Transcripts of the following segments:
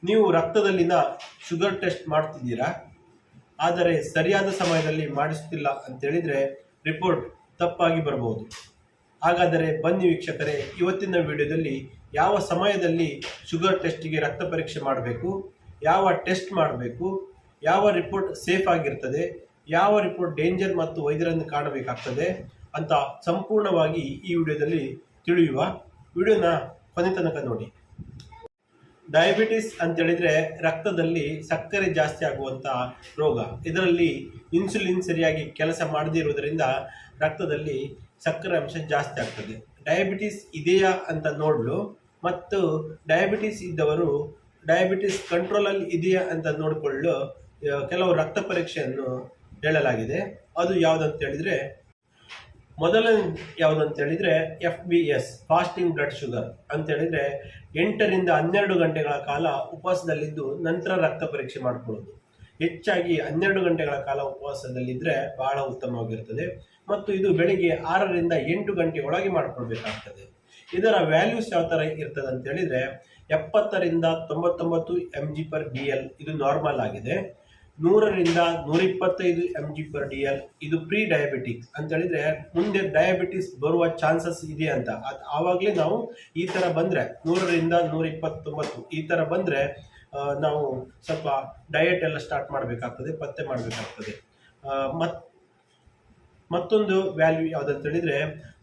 ನೀವು ರಕ್ತದಲ್ಲಿನ sugar test ಮಾಡ್ತಿದ್ದೀರಾ, ಆದರೆ ಸರಿಯಾದ ಸಮಯದಲ್ಲಿ ಮಾಡಿಸುತ್ತಿಲ್ಲ ಅಂತೇಳಿದರೆ ರಿಪೋರ್ಟ್ ತಪ್ಪಾಗಿ ಬರಬಹುದು. ಹಾಗಾದರೆ ಬನ್ನಿ ವೀಕ್ಷಕರೇ, ಇವತ್ತಿನ ವಿಡಿಯೋದಲ್ಲಿ ಯಾವ ಸಮಯದಲ್ಲಿ ಶುಗರ್ ಟೆಸ್ಟಿಗೆ ರಕ್ತ ಪರೀಕ್ಷೆ ಮಾಡಬೇಕು, ಯಾವ ಟೆಸ್ಟ್ ಮಾಡಬೇಕು, ಯಾವ ರಿಪೋರ್ಟ್ ಸೇಫ್ ಆಗಿರ್ತದೆ, ಯಾವ ರಿಪೋರ್ಟ್ ಡೇಂಜರ್ ಮತ್ತು ವೈದ್ಯರನ್ನು ಕಾಣಬೇಕಾಗ್ತದೆ ಅಂತ ಸಂಪೂರ್ಣವಾಗಿ ಈ ವಿಡಿಯೋದಲ್ಲಿ ತಿಳಿಯುವ. ವಿಡಿಯೋನ ಕೊನೆ ತನಕ ನೋಡಿ. ಡಯಾಬಿಟಿಸ್ ಅಂತೇಳಿದರೆ ರಕ್ತದಲ್ಲಿ ಸಕ್ಕರೆ ಜಾಸ್ತಿ ಆಗುವಂತಹ ರೋಗ. ಇದರಲ್ಲಿ ಇನ್ಸುಲಿನ್ ಸರಿಯಾಗಿ ಕೆಲಸ ಮಾಡದೇ ಇರುವುದರಿಂದ ರಕ್ತದಲ್ಲಿ ಸಕ್ಕರೆ ಅಂಶ ಜಾಸ್ತಿ ಆಗ್ತದೆ. ಡಯಾಬಿಟಿಸ್ ಇದೆಯಾ ಅಂತ ನೋಡಲು ಮತ್ತು ಡಯಾಬಿಟಿಸ್ ಇದ್ದವರು ಡಯಾಬಿಟಿಸ್ ಕಂಟ್ರೋಲಲ್ಲಿ ಇದೆಯಾ ಅಂತ ನೋಡಿಕೊಳ್ಳಲು ಕೆಲವು ರಕ್ತ ಪರೀಕ್ಷೆಯನ್ನು ಹೇಳಲಾಗಿದೆ. ಅದು ಯಾವುದಂತ ಹೇಳಿದರೆ, ಮೊದಲನೇ ಯಾವುದಂತ ಹೇಳಿದರೆ FBS, ಫಾಸ್ಟಿಂಗ್ ಬ್ಲಡ್ ಶುಗರ್ ಅಂತೇಳಿದರೆ 8 ರಿಂದ 12 ಗಂಟೆಗಳ ಕಾಲ ಉಪವಾಸದಲ್ಲಿದ್ದು ನಂತರ ರಕ್ತ ಪರೀಕ್ಷೆ ಮಾಡಿಕೊಳ್ಳೋದು. ಹೆಚ್ಚಾಗಿ 12 ಗಂಟೆಗಳ ಕಾಲ ಉಪವಾಸದಲ್ಲಿದ್ದರೆ ಬಹಳ ಉತ್ತಮವಾಗಿರ್ತದೆ ಮತ್ತು ಇದು ಬೆಳಿಗ್ಗೆ 6 ರಿಂದ 8 ಗಂಟೆ ಒಳಗೆ ಮಾಡಿಕೊಳ್ಬೇಕಾಗ್ತದೆ. ಇದರ ವ್ಯಾಲ್ಯೂಸ್ ಯಾವ ಥರ ಇರ್ತದೆ ಅಂತ ಹೇಳಿದರೆ 70 ರಿಂದ 99 mg/dl ಇದು ನಾರ್ಮಲ್ ಆಗಿದೆ. 100 ರಿಂದ 125 mg/dl ಇದು ಪ್ರೀ ಡಯಾಬಿಟಿಕ್ ಅಂತ ಹೇಳಿದ್ರೆ ಮುಂದೆ ಡಯಾಬಿಟಿಸ್ ಬರುವ ಚಾನ್ಸಸ್ ಇದೆ ಅಂತ. ಆವಾಗಲೇ ನಾವು ಈ ಥರ ಬಂದರೆ 100 ರಿಂದ 129 ಈ ಥರ ಬಂದರೆ ನಾವು ಸ್ವಲ್ಪ ಡಯಟ್ ಎಲ್ಲ ಸ್ಟಾರ್ಟ್ ಮಾಡಬೇಕಾಗ್ತದೆ, ಪತ್ತೆ ಮಾಡಬೇಕಾಗ್ತದೆ. ಮತ್ತೊಂದು ವ್ಯಾಲ್ಯೂ ಯಾವುದಂತ ಹೇಳಿದರೆ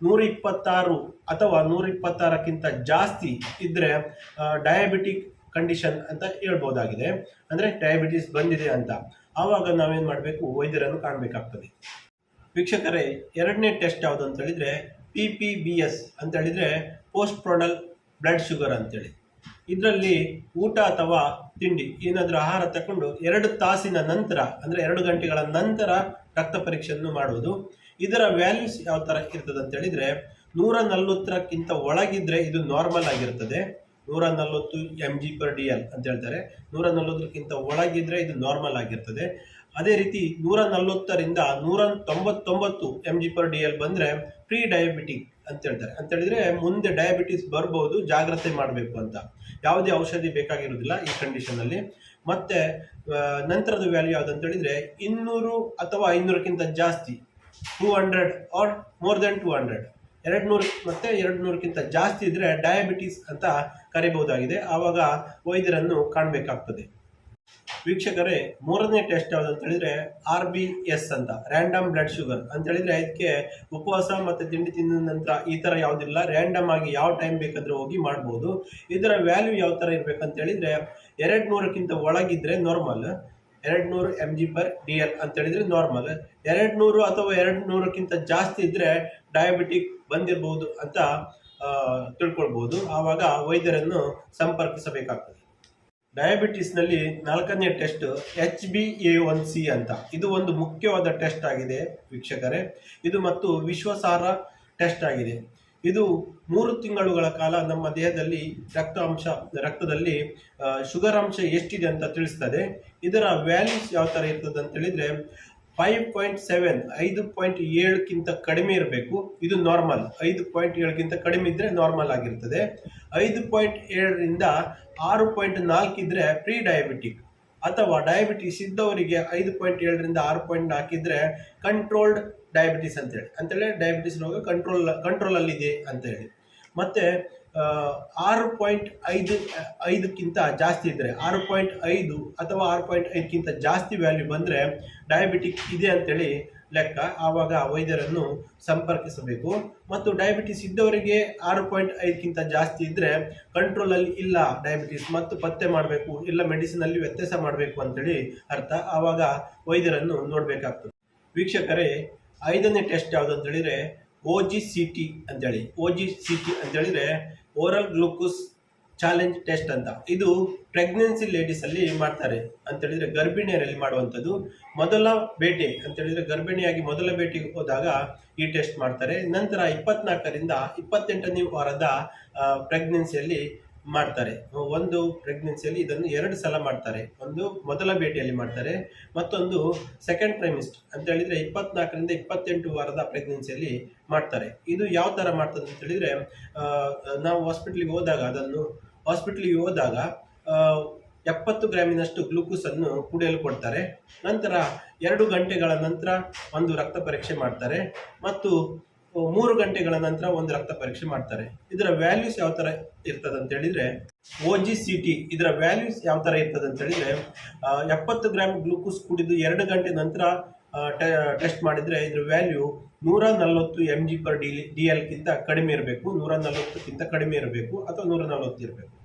126 ಅಥವಾ 126ಕ್ಕಿಂತ ಜಾಸ್ತಿ ಇದ್ದರೆ ಡಯಾಬಿಟಿಕ್ ಕಂಡೀಷನ್ ಅಂತ ಹೇಳ್ಬೋದಾಗಿದೆ. ಅಂದರೆ ಡಯಾಬಿಟಿಸ್ ಬಂದಿದೆ ಅಂತ. ಆವಾಗ ನಾವೇನು ಮಾಡಬೇಕು, ವೈದ್ಯರನ್ನು ಕಾಣಬೇಕಾಗ್ತದೆ. ವೀಕ್ಷಕರೇ, ಎರಡನೇ ಟೆಸ್ಟ್ ಯಾವುದು ಅಂತ ಹೇಳಿದರೆ PPBS ಅಂತ ಹೇಳಿದರೆ ಪೋಸ್ಟ್ ಪ್ರೋಡಲ್ ಬ್ಲಡ್ ಶುಗರ್ ಅಂತೇಳಿ. ಇದರಲ್ಲಿ ಊಟ ಅಥವಾ ತಿಂಡಿ ಏನಾದರೂ ಆಹಾರ ತಗೊಂಡು 2 ತಾಸಿನ ನಂತರ ಅಂದರೆ 2 ಗಂಟೆಗಳ ನಂತರ ರಕ್ತ ಪರೀಕ್ಷೆಯನ್ನು ಮಾಡುವುದು. ಇದರ ವ್ಯಾಲ್ಯೂಸ್ ಯಾವ ಥರ ಇರ್ತದೆ ಅಂತ ಹೇಳಿದರೆ 140ಕ್ಕಿಂತ ಒಳಗಿದ್ರೆ ಇದು ನಾರ್ಮಲ್ ಆಗಿರ್ತದೆ. 140 mg/dl ಅಂತ ಹೇಳ್ತಾರೆ. 140ಕ್ಕಿಂತ ಒಳಗಿದ್ರೆ ಇದು ನಾರ್ಮಲ್ ಆಗಿರ್ತದೆ. ಅದೇ ರೀತಿ 140 ರಿಂದ 199 mg/dl ಬಂದರೆ ಪ್ರೀ ಡಯಾಬಿಟಿಕ್ ಅಂತ ಹೇಳ್ತಾರೆ. ಅಂತ ಹೇಳಿದ್ರೆ ಮುಂದೆ ಡಯಾಬಿಟಿಸ್ ಬರ್ಬೋದು, ಜಾಗ್ರತೆ ಮಾಡಬೇಕು ಅಂತ. ಯಾವುದೇ ಔಷಧಿ ಬೇಕಾಗಿರೋದಿಲ್ಲ ಈ ಕಂಡೀಷನಲ್ಲಿ. ಮತ್ತೆ ನಂತರದ ವ್ಯಾಲ್ಯೂ ಯಾವುದು ಅಂತ ಹೇಳಿದರೆ 200 ಅಥವಾ 500ಕ್ಕಿಂತ ಜಾಸ್ತಿ, 200 ಆರ್ ಮೋರ್ ದೆನ್ 200, 200 ಮತ್ತು 200ಕ್ಕಿಂತ ಜಾಸ್ತಿ ಇದ್ದರೆ ಡಯಾಬಿಟಿಸ್ ಅಂತ ಕರೀಬಹುದಾಗಿದೆ. ಆವಾಗ ವೈದ್ಯರನ್ನು ಕಾಣಬೇಕಾಗ್ತದೆ. ವೀಕ್ಷಕರೇ, ಮೂರನೇ ಟೆಸ್ಟ್ ಯಾವುದು ಅಂತ ಹೇಳಿದರೆ RBS ಅಂತ, ರ್ಯಾಂಡಮ್ ಬ್ಲಡ್ ಶುಗರ್ ಅಂತ ಹೇಳಿದರೆ ಇದಕ್ಕೆ ಉಪವಾಸ ಮತ್ತು ತಿಂಡಿ ತಿಂದ ನಂತರ ಈ ಥರ ಯಾವುದಿಲ್ಲ, ರ್ಯಾಂಡಮ್ ಆಗಿ ಯಾವ ಟೈಮ್ ಬೇಕಾದರೂ ಹೋಗಿ ಮಾಡ್ಬೋದು. ಇದರ ವ್ಯಾಲ್ಯೂ ಯಾವ ಥರ ಇರಬೇಕಂತ ಹೇಳಿದರೆ 200ಕ್ಕಿಂತ ಒಳಗಿದ್ರೆ ನಾರ್ಮಲ್, 200 mg/dl ಅಂತ ಹೇಳಿದರೆ ನಾರ್ಮಲ್. 200 ಅಥವಾ 200ಕ್ಕಿಂತ ಜಾಸ್ತಿ ಇದ್ದರೆ ಡಯಾಬಿಟಿಕ್ ಬಂದಿರಬಹುದು ಅಂತ ತಿಳ್ಕೊಳ್ಬೋದು. ಆವಾಗ ವೈದ್ಯರನ್ನು ಸಂಪರ್ಕಿಸಬೇಕಾಗ್ತದೆ. ಡಯಾಬಿಟಿಸ್ನಲ್ಲಿ 4ನೇ ಟೆಸ್ಟ್ HbA1c ಅಂತ. ಇದು ಒಂದು ಮುಖ್ಯವಾದ ಟೆಸ್ಟ್ ಆಗಿದೆ ವೀಕ್ಷಕರೇ. ಇದು ಮತ್ತು ವಿಶ್ವಾಸಾರ್ಹ ಟೆಸ್ಟ್ ಆಗಿದೆ. ಇದು 3 ತಿಂಗಳುಗಳ ಕಾಲ ನಮ್ಮ ದೇಹದಲ್ಲಿ ರಕ್ತದಲ್ಲಿ ಶುಗರ್ ಅಂಶ ಎಷ್ಟಿದೆ ಅಂತ ತಿಳಿಸ್ತದೆ. ಇದರ ವ್ಯಾಲ್ಯೂಸ್ ಯಾವ ಥರ ಇರ್ತದೆ ಅಂತ ಹೇಳಿದರೆ 5.7, 5.7ಕ್ಕಿಂತ ಕಡಿಮೆ ಇರಬೇಕು, ಇದು ನಾರ್ಮಲ್. 5.7ಕ್ಕಿಂತ ಕಡಿಮೆ ಇದ್ದರೆ ನಾರ್ಮಲ್ ಆಗಿರ್ತದೆ. 5.7 ರಿಂದ 6.4 ಇದ್ದರೆ ಪ್ರೀ ಡಯಾಬಿಟಿಕ್ ಅಥವಾ ಡಯಾಬಿಟಿಸ್ ಇದ್ದವರಿಗೆ 5.7 ರಿಂದ 6.4 ಇದ್ದರೆ ಕಂಟ್ರೋಲ್ಡ್ ಡಯಾಬಿಟಿಸ್ ಅಂತೇಳಿ ಡಯಾಬಿಟಿಸ್ ರೋಗ ಕಂಟ್ರೋಲಲ್ಲಿದೆ ಅಂತೇಳಿ. ಮತ್ತು 6.5ಕ್ಕಿಂತ ಜಾಸ್ತಿ ಇದ್ದರೆ 6.5 ಅಥವಾ 6.5ಕ್ಕಿಂತ ಜಾಸ್ತಿ ವ್ಯಾಲ್ಯೂ ಬಂದರೆ ಡಯಾಬಿಟಿಕ್ ಇದೆ ಅಂತೇಳಿ ಲೆಕ್ಕ. ಆವಾಗ ವೈದ್ಯರನ್ನು ಸಂಪರ್ಕಿಸಬೇಕು. ಮತ್ತು ಡಯಾಬಿಟಿಸ್ ಇದ್ದವರಿಗೆ 6.5ಕ್ಕಿಂತ ಜಾಸ್ತಿ ಇದ್ದರೆ ಕಂಟ್ರೋಲಲ್ಲಿ ಇಲ್ಲ ಡಯಾಬಿಟಿಸ್ ಮತ್ತು ಪತ್ತೆ ಮಾಡಬೇಕು, ಇಲ್ಲ ಮೆಡಿಸಿನಲ್ಲಿ ವ್ಯತ್ಯಾಸ ಮಾಡಬೇಕು ಅಂತೇಳಿ ಅರ್ಥ. ಆವಾಗ ವೈದ್ಯರನ್ನು ನೋಡಬೇಕಾಗ್ತದೆ. ವೀಕ್ಷಕರೇ, 5ನೇ ಟೆಸ್ಟ್ ಯಾವುದು ಅಂತ ಹೇಳಿದರೆ OGCT ಅಂತೇಳಿ. OGCT ಅಂತ ಹೇಳಿದರೆ ಓರಲ್ ಗ್ಲೂಕೋಸ್ ಚಾಲೆಂಜ್ ಟೆಸ್ಟ್ ಅಂತ. ಇದು ಪ್ರೆಗ್ನೆನ್ಸಿ ಲೇಡೀಸಲ್ಲಿ ಮಾಡ್ತಾರೆ ಅಂತೇಳಿದರೆ ಗರ್ಭಿಣಿಯರಲ್ಲಿ ಮಾಡುವಂಥದ್ದು. ಮೊದಲ ಭೇಟಿ ಅಂತೇಳಿದರೆ ಗರ್ಭಿಣಿಯಾಗಿ ಮೊದಲ ಭೇಟಿಗೆ ಹೋದಾಗ ಈ ಟೆಸ್ಟ್ ಮಾಡ್ತಾರೆ. ನಂತರ 24 ರಿಂದ 28ನೇ ವಾರದ ಪ್ರೆಗ್ನೆನ್ಸಿಯಲ್ಲಿ ಮಾಡ್ತಾರೆ. ಒಂದು ಪ್ರೆಗ್ನೆನ್ಸಿಯಲ್ಲಿ ಇದನ್ನು 2 ಸಲ ಮಾಡ್ತಾರೆ. ಒಂದು ಮೊದಲ ಭೇಟಿಯಲ್ಲಿ ಮಾಡ್ತಾರೆ, ಮತ್ತೊಂದು ಸೆಕೆಂಡ್ ಟ್ರೈಮಿಸ್ಟರ್ ಅಂತ ಹೇಳಿದರೆ 24 ರಿಂದ 28 ವಾರದ ಪ್ರೆಗ್ನೆನ್ಸಿಯಲ್ಲಿ ಮಾಡ್ತಾರೆ. ಇದು ಯಾವ ಥರ ಮಾಡ್ತದೆ ಅಂತ ಹೇಳಿದರೆ ನಾವು ಹಾಸ್ಪಿಟ್ಲಿಗೆ ಹೋದಾಗ 70 ಗ್ರಾಮಿನಷ್ಟು ಗ್ಲೂಕೋಸನ್ನು ಕುಡಿಯಲು ಕೊಡ್ತಾರೆ. ನಂತರ 2 ಗಂಟೆಗಳ ನಂತರ ಒಂದು ರಕ್ತ ಪರೀಕ್ಷೆ ಮಾಡ್ತಾರೆ ಮತ್ತು 3 ಗಂಟೆಗಳ ನಂತರ ಒಂದು ರಕ್ತ ಪರೀಕ್ಷೆ ಮಾಡ್ತಾರೆ. ಇದರ ವ್ಯಾಲ್ಯೂಸ್ ಯಾವ ಥರ ಇರ್ತದೆ ಅಂತ ಹೇಳಿದರೆ, OGCT ಇದರ ವ್ಯಾಲ್ಯೂಸ್ ಯಾವ ಥರ ಇರ್ತದೆ ಅಂತ ಹೇಳಿದರೆ, 70 ಗ್ರಾಮ್ ಗ್ಲೂಕೋಸ್ ಕುಡಿದು 2 ಗಂಟೆ ನಂತರ ಟೆಸ್ಟ್ ಮಾಡಿದರೆ ಇದರ ವ್ಯಾಲ್ಯೂ 140 mg/dl ಕಡಿಮೆ ಇರಬೇಕು, 140ಕ್ಕಿಂತ ಕಡಿಮೆ ಇರಬೇಕು ಅಥವಾ 140 ಇರಬೇಕು.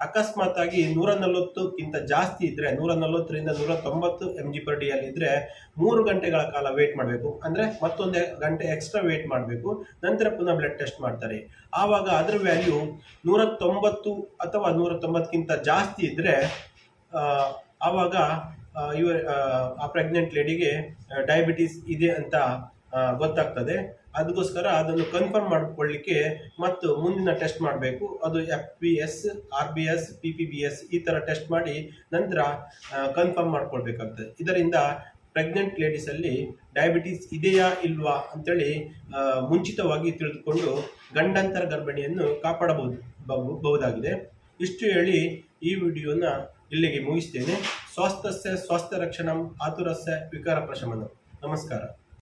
ಅಕಸ್ಮಾತ್ ಆಗಿ 140ಕ್ಕಿಂತ ಜಾಸ್ತಿ ಇದ್ದರೆ, 140ರಿಂದ 190 mg/dl ಇದ್ದರೆ 3 ಗಂಟೆಗಳ ಕಾಲ ವೇಟ್ ಮಾಡಬೇಕು. ಅಂದರೆ ಮತ್ತೊಂದು ಗಂಟೆ ಎಕ್ಸ್ಟ್ರಾ ವೇಟ್ ಮಾಡಬೇಕು. ನಂತರ ಪುನಃ ಬ್ಲಡ್ ಟೆಸ್ಟ್ ಮಾಡ್ತಾರೆ. ಆವಾಗ ಅದರ ವ್ಯಾಲ್ಯೂ 190 ಅಥವಾ 190ಕ್ಕಿಂತ ಜಾಸ್ತಿ ಇದ್ದರೆ ಆವಾಗ ಆ ಪ್ರೆಗ್ನೆಂಟ್ ಲೇಡಿಗೆ ಡಯಾಬಿಟಿಸ್ ಇದೆ ಅಂತ ಗೊತ್ತಾಗ್ತದೆ. ಅದಕ್ಕೋಸ್ಕರ ಅದನ್ನು ಕನ್ಫರ್ಮ್ ಮಾಡಿಕೊಳ್ಳಿಕ್ಕೆ ಮತ್ತು ಮುಂದಿನ ಟೆಸ್ಟ್ ಮಾಡಬೇಕು. ಅದು FBS, RBS, PPBS ಈ ಥರ ಟೆಸ್ಟ್ ಮಾಡಿ ನಂತರ ಕನ್ಫರ್ಮ್ ಮಾಡ್ಕೊಳ್ಬೇಕಾಗ್ತದೆ. ಇದರಿಂದ ಪ್ರೆಗ್ನೆಂಟ್ ಲೇಡೀಸಲ್ಲಿ ಡಯಾಬಿಟಿಸ್ ಇದೆಯಾ ಇಲ್ವಾ ಅಂತೇಳಿ ಮುಂಚಿತವಾಗಿ ತಿಳಿದುಕೊಂಡು ಗಂಡಾಂತರ ಗರ್ಭಿಣಿಯನ್ನು ಕಾಪಾಡಬಹುದಾಗಿದೆ. ಇಷ್ಟು ಹೇಳಿ ಈ ವಿಡಿಯೋನ ಇಲ್ಲಿಗೆ ಮುಗಿಸ್ತೇನೆ. ಸ್ವಾಸ್ಥ್ಯಸ್ಯ ಸ್ವಾಸ್ಥ್ಯ ರಕ್ಷಣಂ ಆತುರಸ್ಯ ವಿಕಾರ ಪ್ರಶಮನಂ. ನಮಸ್ಕಾರ.